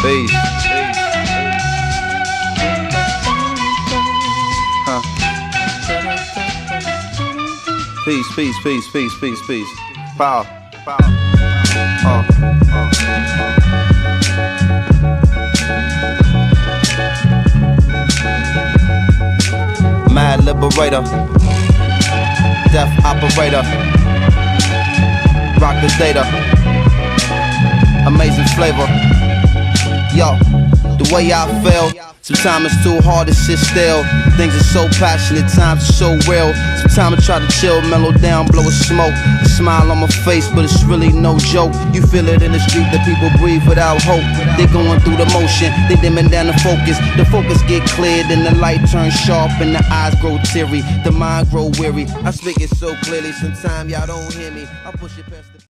Peace. Huh. Peace, peace, peace, peace, peace, peace. Power. Mad liberator, death operator, rock the data, amazing flavor. Yo, the way I feel, sometimes it's too hard to sit still. Things are so passionate, times are so real. Sometimes I try to chill, mellow down, blow a smoke. A smile on my face, but it's really no joke. You feel it in the street that people breathe without hope. They going through the motion, they dimming down the focus. The focus get cleared and the light turns sharp and the eyes grow teary. The mind grow weary. I speak it so clearly, sometimes y'all don't hear me. I push it past